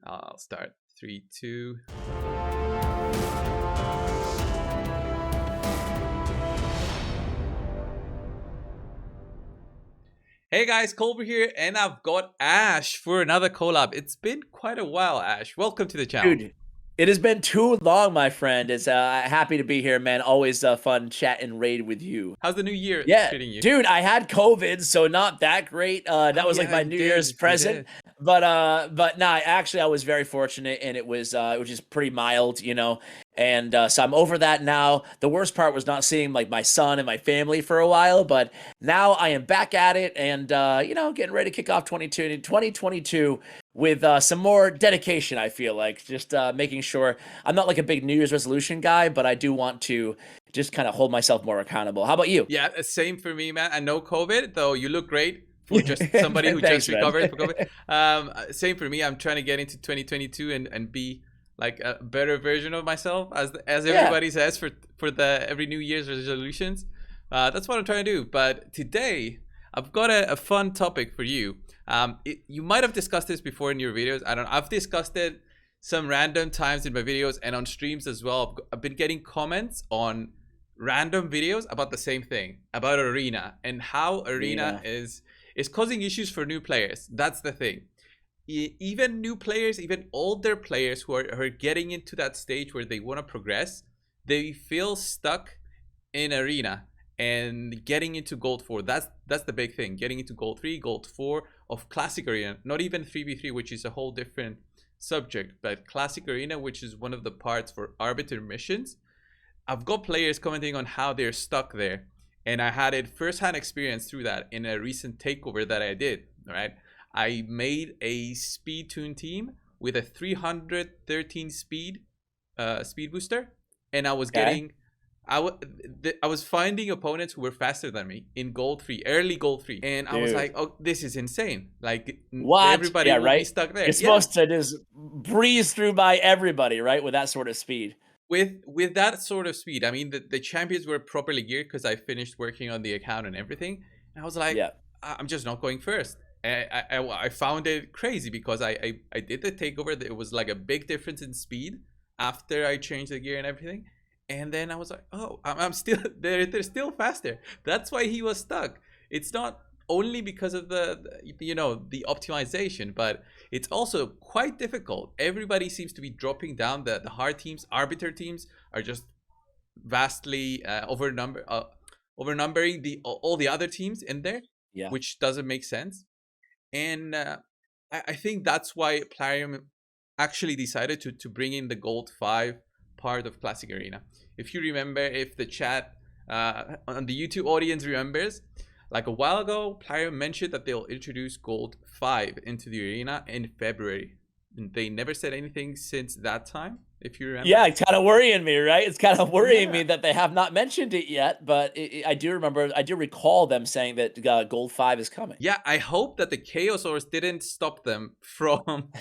I'll start. 3, 2. Hey guys, Colbrew here, and I've got Ash for another collab. It's been quite a while, Ash. Welcome to the channel. Dude, it has been too long, my friend. It's happy to be here, man. Always fun chat and raid with you. How's the new year Yeah, treating you? dude, I had COVID, so not that great. That Oh was like yeah, my you New Year's did. You present. did. But nah, actually I was very fortunate, and it was just pretty mild, And so I'm over that now. The worst part was not seeing like my son and my family for a while, but now I am back at it, and getting ready to kick off 2022 with some more dedication. I feel like just making sure I'm not like a big New Year's resolution guy, but I do want to just kind of hold myself more accountable. How about you? Yeah, same for me, man. I know COVID, though you look great for just somebody who just Thanks, man. recovered from COVID. Same for me. I'm trying to get into 2022 and be like a better version of myself, as Yeah. everybody says for the every New Year's resolutions. That's what I'm trying to do. But today, I've got a fun topic for you. You might have discussed this before in your videos. I don't know. I've discussed it some random times in my videos and on streams as well. I've been getting comments on random videos about the same thing, about Arena and how Arena is causing issues for new players. That's the thing. Even new players, even older players who are getting into that stage where they want to progress, they feel stuck in Arena and getting into Gold 4. That's the big thing. Getting into Gold 3, Gold 4 of Classic Arena, not even 3v3, which is a whole different subject, but Classic Arena, which is one of the parts for Arbiter missions. I've got players commenting on how they're stuck there, and I had a first-hand experience through that in a recent takeover that I did. Right, I made a speed tune team with a 313 speed booster, and I was getting, I was finding opponents who were faster than me in Gold 3, early Gold 3, and I was like, oh, this is insane. Like, What? everybody Yeah, will be right. stuck there. You're supposed to just breeze through by everybody, right? With that sort of speed. With that sort of speed, I mean, the champions were properly geared because I finished working on the account and everything, and I was like, Yeah. I'm just not going first. I found it crazy because I did the takeover. There was like a big difference in speed after I changed the gear and everything, and then I was like, oh, I'm still they're still faster. That's why he was stuck. It's not only because of the optimization, but it's also quite difficult. Everybody seems to be dropping down. The hard teams, arbiter teams, are just vastly overnumbering all the other teams in there, Yeah. which doesn't make sense. And I think that's why Plarium actually decided to bring in the Gold 5 part of Classic Arena. If you remember, if the chat on the YouTube audience remembers, like a while ago, Plarium mentioned that they'll introduce Gold 5 into the arena in February. And they never said anything since that time, if you remember. Yeah, it's kind of worrying me, right? It's kind of worrying me that they have not mentioned it yet, but I do recall them saying that Gold 5 is coming. Yeah, I hope that the Chaosaurs didn't stop them from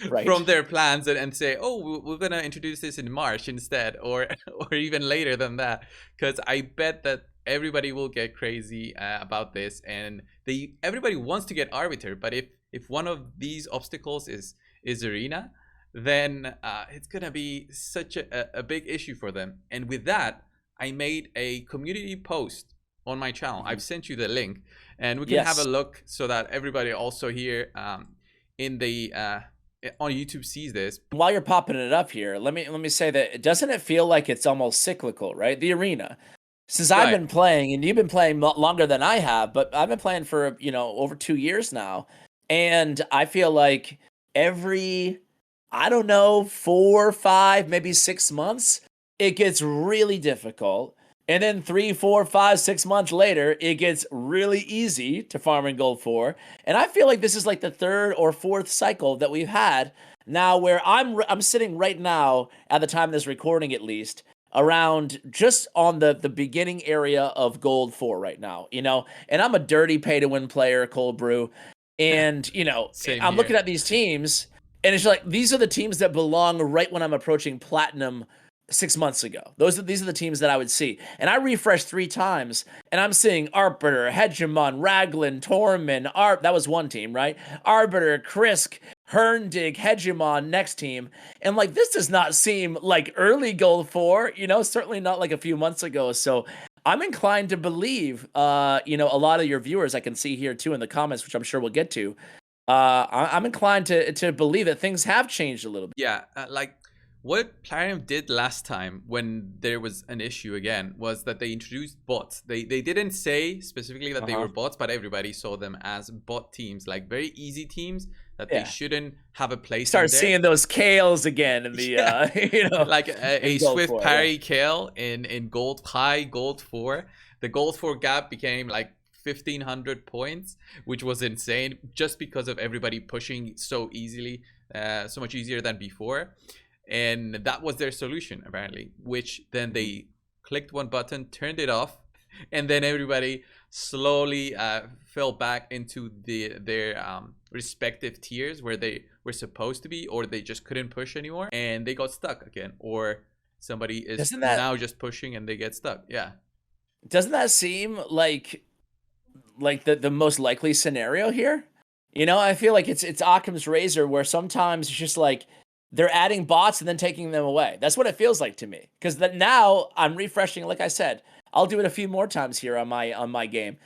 Right. from their plans and say, oh, we're gonna introduce this in March instead, or even later than that, because I bet that everybody will get crazy about this, and everybody wants to get Arbiter, but if one of these obstacles is Arena, then it's gonna be such a big issue for them. And with that, I made a community post on my channel. I've sent you the link, and we can have a look so that everybody also here in the on YouTube sees this. While you're popping it up here, let me say that doesn't it feel like it's almost cyclical, right? The arena. Since I've been playing, and you've been playing longer than I have, but I've been playing for, over 2 years now, and I feel like every, I don't know, 4, 5, maybe 6 months, it gets really difficult. And then 3, 4, 5, 6 months later, it gets really easy to farm in Gold 4. And I feel like this is like the 3rd or 4th cycle that we've had now, where I'm sitting right now, at the time of this recording at least, around just on the beginning area of Gold 4 right now, and I'm a dirty pay-to-win player, Cold Brew, and, I'm looking at these teams, and it's like, these are the teams that belong right when I'm approaching Platinum 6 months ago. These are the teams that I would see. And I refreshed 3 times, and I'm seeing Arbiter, Hegemon, Raglan, Tormund, that was one team, right? Arbiter, Krisk, Herndig, Hegemon, next team. And like, this does not seem like early Gold 4, certainly not like a few months ago. So I'm inclined to believe, a lot of your viewers I can see here too in the comments, which I'm sure we'll get to. I'm inclined to believe that things have changed a little bit. Yeah, like what Plarium did last time when there was an issue again was that they introduced bots. They didn't say specifically that they were bots, but everybody saw them as bot teams, like very easy teams that they shouldn't have a place Start in there. seeing those Kales again in the like a Swift 4, parry Kale in gold high, gold 4. The gold 4 gap became like 1,500 points, which was insane just because of everybody pushing so easily, so much easier than before. And that was their solution apparently, which then they clicked one button, turned it off, and then everybody slowly fell back into their respective tiers where they were supposed to be, or they just couldn't push anymore and they got stuck again, or somebody is now just pushing and they get stuck. Yeah, doesn't that seem like the most likely scenario here? I feel like it's Occam's razor, where sometimes it's just like they're adding bots and then taking them away. That's what it feels like to me. Because now I'm refreshing, like I said, I'll do it a few more times here on my game.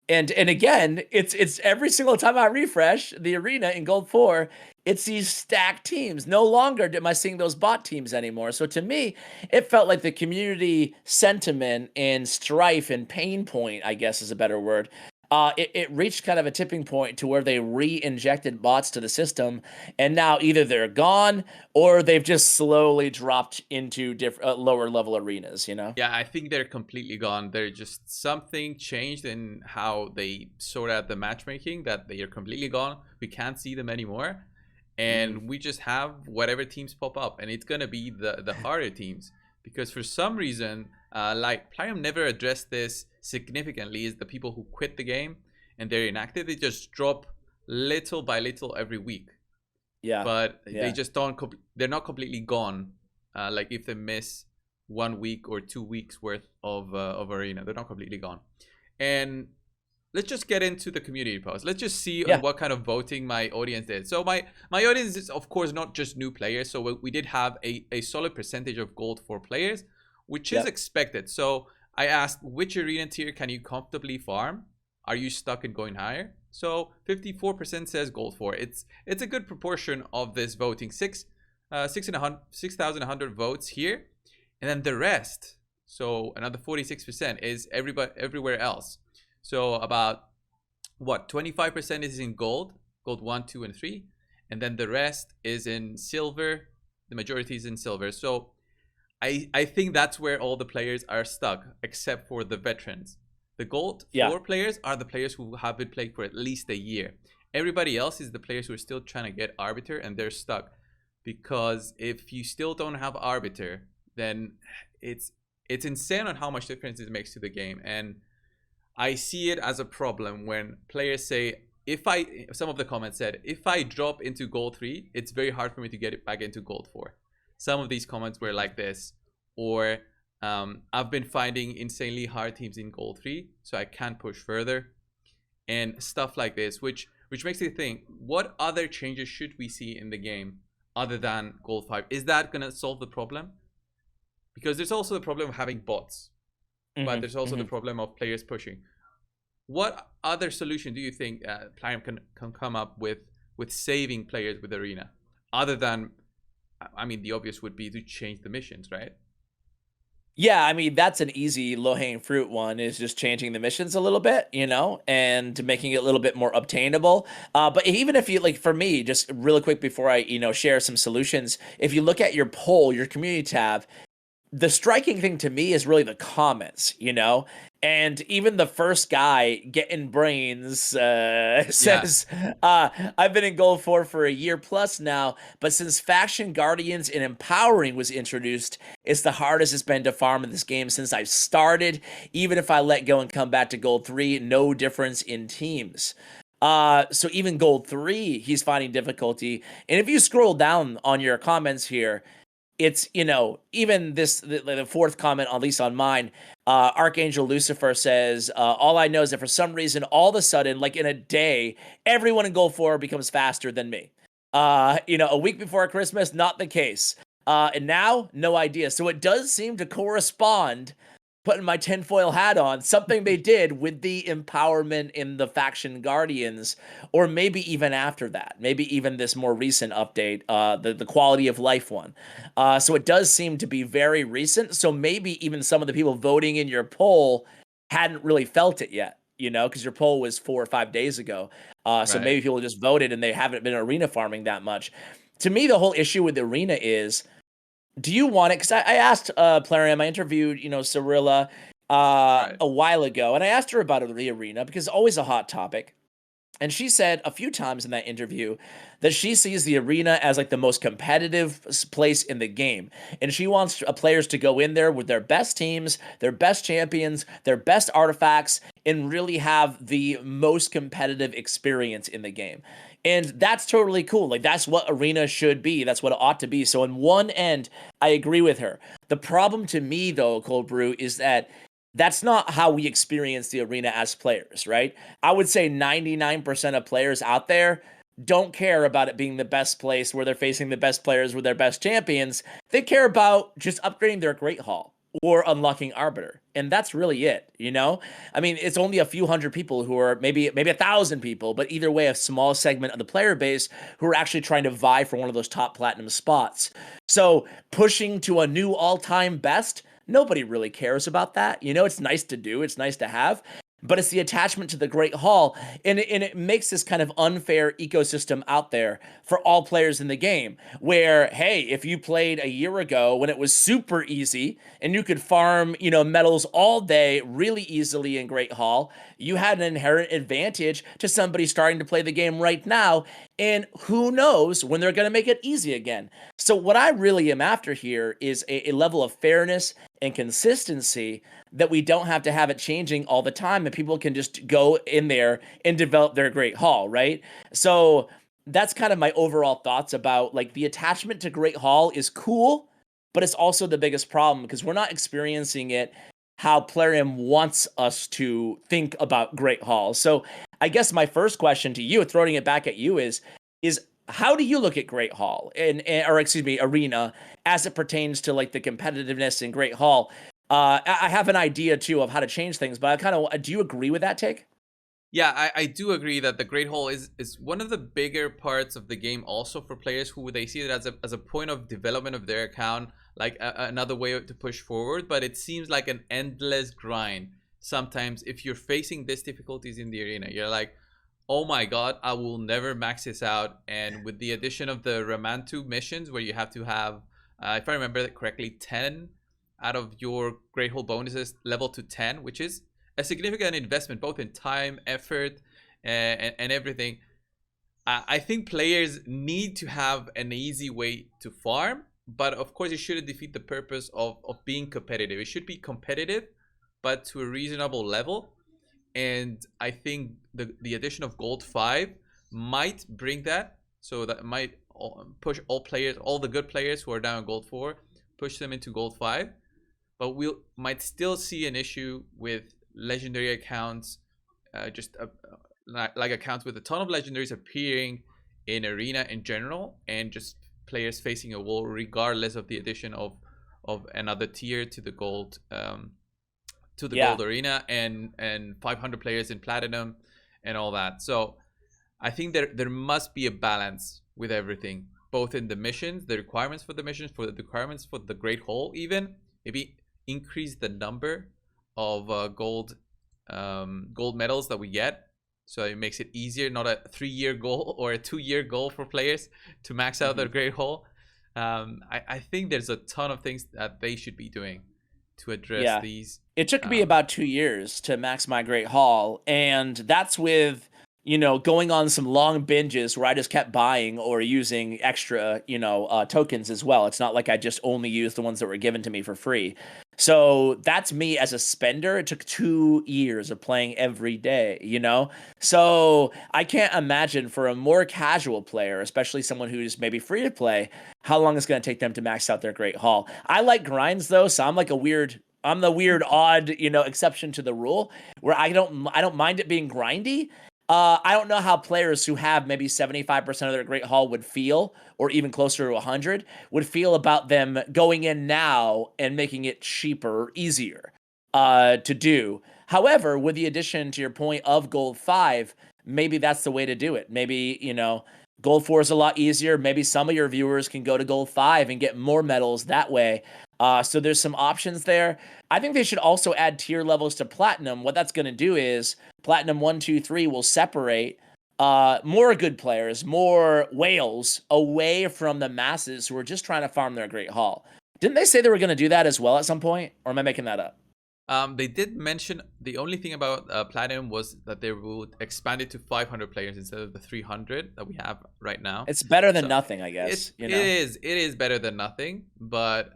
And again, it's every single time I refresh the arena in Gold 4, it's these stacked teams. No longer am I seeing those bot teams anymore. So to me, it felt like the community sentiment and strife and pain point, I guess is a better word, it reached kind of a tipping point to where they re-injected bots to the system, and now either they're gone or they've just slowly dropped into different lower level arenas. Yeah, I think they're completely gone. They're just, something changed in how they sort out the matchmaking, that they are completely gone. We can't see them anymore, and we just have whatever teams pop up, and it's gonna be the harder teams, because for some reason, like Plarium never addressed this significantly, is the people who quit the game and they're inactive. They just drop little by little every week. Yeah, but they just don't. They're not completely gone. Like if they miss 1 week or 2 weeks worth of arena, they're not completely gone. And let's just get into the community post. Let's just see on what kind of voting my audience did. So my audience is of course not just new players. So we did have a solid percentage of Gold 4 players, which is expected. So I asked, which arena tier can you comfortably farm? Are you stuck in going higher? So 54% says Gold 4. It's a good proportion of this voting. 6,100 votes here, and then the rest, so another 46%, is everywhere else. So about what, 25% is in gold 1, 2, and 3, and then the rest is in silver. The majority is in silver. So I think that's where all the players are stuck, except for the veterans. The Gold 4 players are the players who have been playing for at least a year. Everybody else is the players who are still trying to get Arbiter, and they're stuck. Because if you still don't have Arbiter, then it's insane on how much difference it makes to the game. And I see it as a problem when players say, some of the comments said, if I drop into Gold 3, it's very hard for me to get it back into Gold 4. Some of these comments were like this, or I've been finding insanely hard teams in Gold 3, so I can't push further, and stuff like this, which makes me think, what other changes should we see in the game other than Gold 5? Is that gonna solve the problem? Because there's also the problem of having bots, but there's also the problem of players pushing. What other solution do you think Plarium can come up with saving players with Arena, other than, I mean, the obvious would be to change the missions, right? Yeah, I mean, that's an easy low-hanging fruit one, is just changing the missions a little bit, and making it a little bit more obtainable. But even if you, like, for me, just really quick before I, share some solutions, if you look at your poll, your community tab, the striking thing to me is really the comments, and even the first guy getting brains says, I've been in Gold 4 for a year plus now, but since Faction Guardians and Empowering was introduced, it's the hardest it's been to farm in this game since I've started. Even if I let go and come back to Gold 3, no difference in teams. So even Gold 3, he's finding difficulty. And if you scroll down on your comments here, it's, even the fourth comment, at least on mine, Archangel Lucifer says, all I know is that for some reason, all of a sudden, like in a day, everyone in Gold 4 becomes faster than me. A week before Christmas, not the case. And now, no idea. So it does seem to correspond, putting my tinfoil hat on, something they did with the empowerment in the faction Guardians, or maybe even after that, maybe even this more recent update, the quality of life one. So it does seem to be very recent. So maybe even some of the people voting in your poll hadn't really felt it yet, because your poll was 4 or 5 days ago. So Right. maybe people just voted and they haven't been arena farming that much. To me, the whole issue with the arena is, do you want it? Because I asked Plarium, I interviewed, Cirilla Right. a while ago, and I asked her about the arena because it's always a hot topic. And she said a few times in that interview that she sees the arena as like the most competitive place in the game. And she wants players to go in there with their best teams, their best champions, their best artifacts, and really have the most competitive experience in the game. And that's totally cool. Like, that's what arena should be. That's what it ought to be. So, in one end, I agree with her. The problem to me, though, Cold Brew, is that that's not how we experience the arena as players, right? I would say 99% of players out there don't care about it being the best place where they're facing the best players with their best champions. They care about just upgrading their Great Hall or unlocking Arbiter. And that's really it. I mean, it's only a few hundred people who are maybe 1,000 people, but either way, a small segment of the player base who are actually trying to vie for one of those top platinum spots. So pushing to a new all-time best, nobody really cares about that. It's nice to do, it's nice to have, but it's the attachment to the Great Hall, and it makes this kind of unfair ecosystem out there for all players in the game, where, hey, if you played a year ago when it was super easy and you could farm, medals all day really easily in Great Hall, you had an inherent advantage to somebody starting to play the game right now, and who knows when they're going to make it easy again. So what I really am after here is a level of fairness and consistency that we don't have to have it changing all the time, and people can just go in there and develop their Great Hall, right? So that's kind of my overall thoughts about, like, the attachment to Great Hall is cool, but it's also the biggest problem because we're not experiencing it how Plarium wants us to think about Great Hall. So I guess my first question to you, throwing it back at you, is how do you look at Great Hall or excuse me, Arena, as it pertains to like the competitiveness in Great Hall? I have an idea too of how to change things, but do you agree with that take? Yeah, I do agree that the Great Hall is one of the bigger parts of the game, also for players who they see it as a point of development of their account, like another way to push forward. But it seems like an endless grind sometimes if you're facing these difficulties in the arena. You're like, oh my god, I will never max this out. And with the addition of the Ramantu missions, where you have to have, if I remember that correctly, 10 out of your Great Hall bonuses level to 10, which is a significant investment both in time, effort, and everything. I think players need to have an easy way to farm, but of course it shouldn't defeat the purpose of being competitive. It should be competitive, but to a reasonable level. And I think the addition of Gold 5 might bring that. So that might push all players, all the good players who are down in Gold 4, push them into Gold 5. But we might still see an issue with legendary accounts, like accounts with a ton of legendaries appearing in arena in general, and just players facing a wall regardless of the addition of another tier to the gold Yeah, arena, and 500 players in platinum and all that. So I think there must be a balance with everything, both in the missions, the requirements for the missions, for the requirements for the Great Hall, even maybe increase the number of gold medals that we get, so it makes it easier, not a 3-year goal or a 2-year goal for players to max out their Great Hall. I think there's a ton of things that they should be doing to address yeah. these. It took me about 2 years to max my Great Hall, and that's with, going on some long binges where I just kept buying or using extra, tokens as well. It's not like I just only used the ones that were given to me for free. So that's me as a spender. It took 2 years of playing every day. So I can't imagine for a more casual player, especially someone who's maybe free to play, how long it's going to take them to max out their Great Hall. I like grinds though, so I'm the weird odd, exception to the rule where I don't mind it being grindy. I don't know how players who have maybe 75% of their Great Hall would feel, or even closer to 100, would feel about them going in now and making it cheaper or easier to do. However, with the addition, to your point, of Gold 5, maybe that's the way to do it. Maybe, Gold 4 is a lot easier. Maybe some of your viewers can go to Gold 5 and get more medals that way. So there's some options there. I think they should also add tier levels to Platinum. What that's going to do is Platinum 1, 2, 3 will separate more good players, more whales away from the masses who are just trying to farm their Great Hall. Didn't they say they were going to do that as well at some point? Or am I making that up? They did mention the only thing about Platinum was that they would expand it to 500 players instead of the 300 that we have right now. It's better than nothing, I guess. It is better than nothing, but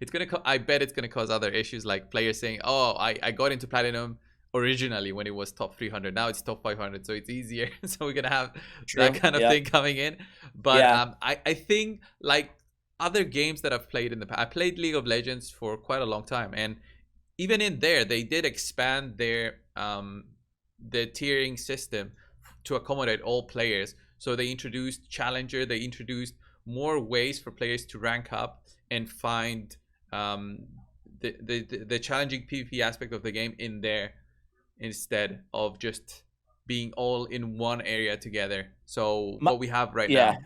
it's gonna. I bet it's gonna cause other issues like players saying, "Oh, I got into Platinum originally when it was top 300. Now it's top 500, so it's easier." So we're gonna have that kind of thing coming in. But I think like other games that I've played in the past, I played League of Legends for quite a long time, and even in there they did expand their the tiering system to accommodate all players. So they introduced Challenger, they introduced more ways for players to rank up and find the challenging PvP aspect of the game in there instead of just being all in one area together. So what we have right now.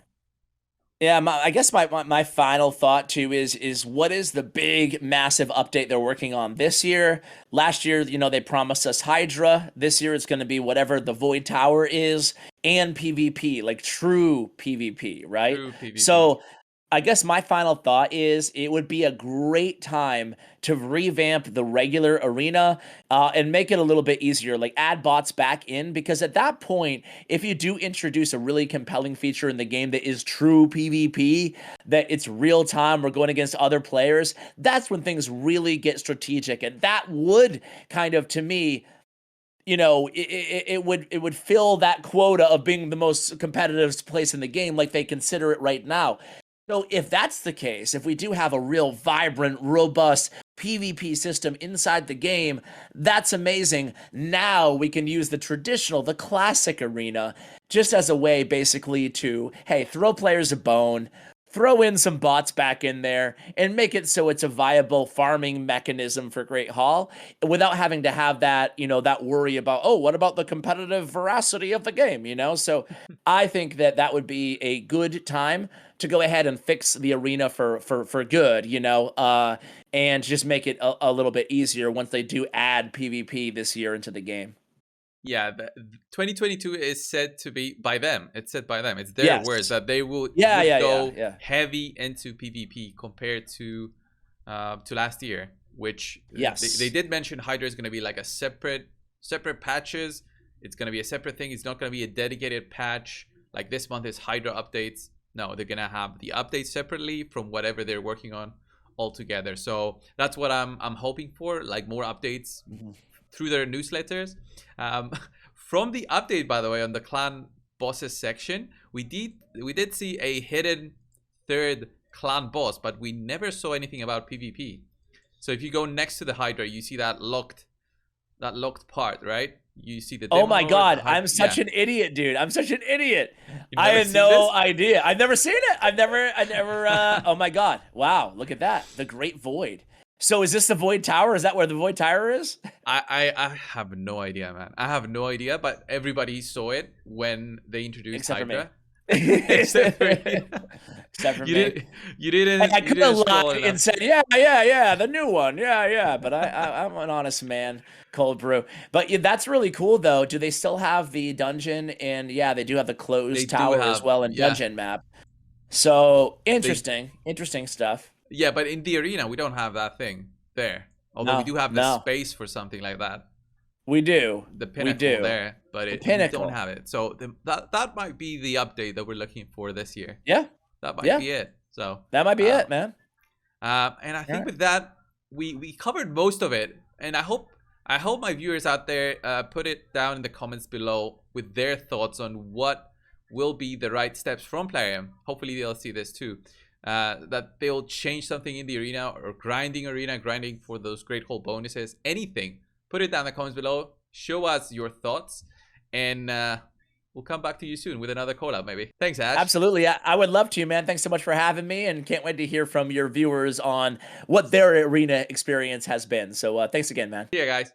Yeah, I guess my final thought too is what is the big massive update they're working on this year? Last year, they promised us Hydra. This year it's going to be whatever the Void Tower is and PvP, like true PvP, right? True PvP. So I guess my final thought is it would be a great time to revamp the regular arena and make it a little bit easier, like add bots back in, because at that point, if you do introduce a really compelling feature in the game that is true PvP, that it's real time, we're going against other players, that's when things really get strategic. And that would kind of, to me, it would fill that quota of being the most competitive place in the game like they consider it right now. So if that's the case, if we do have a real vibrant, robust PvP system inside the game, that's amazing. Now we can use the traditional, the classic arena, just as a way basically to, hey, throw players a bone, throw in some bots back in there, and make it so it's a viable farming mechanism for Great Hall without having to have that, that worry about, oh, what about the competitive veracity of the game, So I think that would be a good time to go ahead and fix the arena for good, and just make it a little bit easier once they do add PvP this year into the game. Yeah, 2022 is said to be by them. It's said by them. It's their words that they will go heavy into PvP compared to last year, which they did mention Hydra is going to be like a separate patches. It's going to be a separate thing. It's not going to be a dedicated patch like this month is Hydra updates. No, they're going to have the updates separately from whatever they're working on altogether. So that's what I'm hoping for, like more updates through their newsletters. From the update, by the way, on the clan bosses section, we did see a hidden third clan boss, but we never saw anything about PvP. So if you go next to the Hydra, you see that locked part, right? You see the demo. Oh my god, I'm such an idiot, dude. I'm such an idiot. I had no idea. I've never seen it. I never oh my god. Wow, look at that. The Great Void. So is this the Void Tower? Is that where the Void Tower is? I have no idea, man. I have no idea, but everybody saw it when they introduced Hydra. Except for me. Except for me. You didn't. I could have lied and said, yeah, the new one, yeah. But I'm an honest man, Cold Brew. But that's really cool, though. Do they still have the dungeon? And they do have the closed tower as well and dungeon map. So interesting stuff. Yeah, but in the arena, we don't have that thing there. Although we do have the space for something like that. We do. The pinnacle there, but we don't have it. So that might be the update that we're looking for this year. Yeah. That might be it. So that might be it, man. And I think with that, we covered most of it. And I hope my viewers out there put it down in the comments below with their thoughts on what will be the right steps from Plarium. Hopefully they'll see this too. That they'll change something in the arena or grinding for those Great Hall bonuses, anything. Put it down in the comments below. Show us your thoughts. and we'll come back to you soon with another collab, maybe. Thanks, Ash. Absolutely. I would love to, man. Thanks so much for having me, and can't wait to hear from your viewers on what their arena experience has been. So thanks again, man. See ya, guys.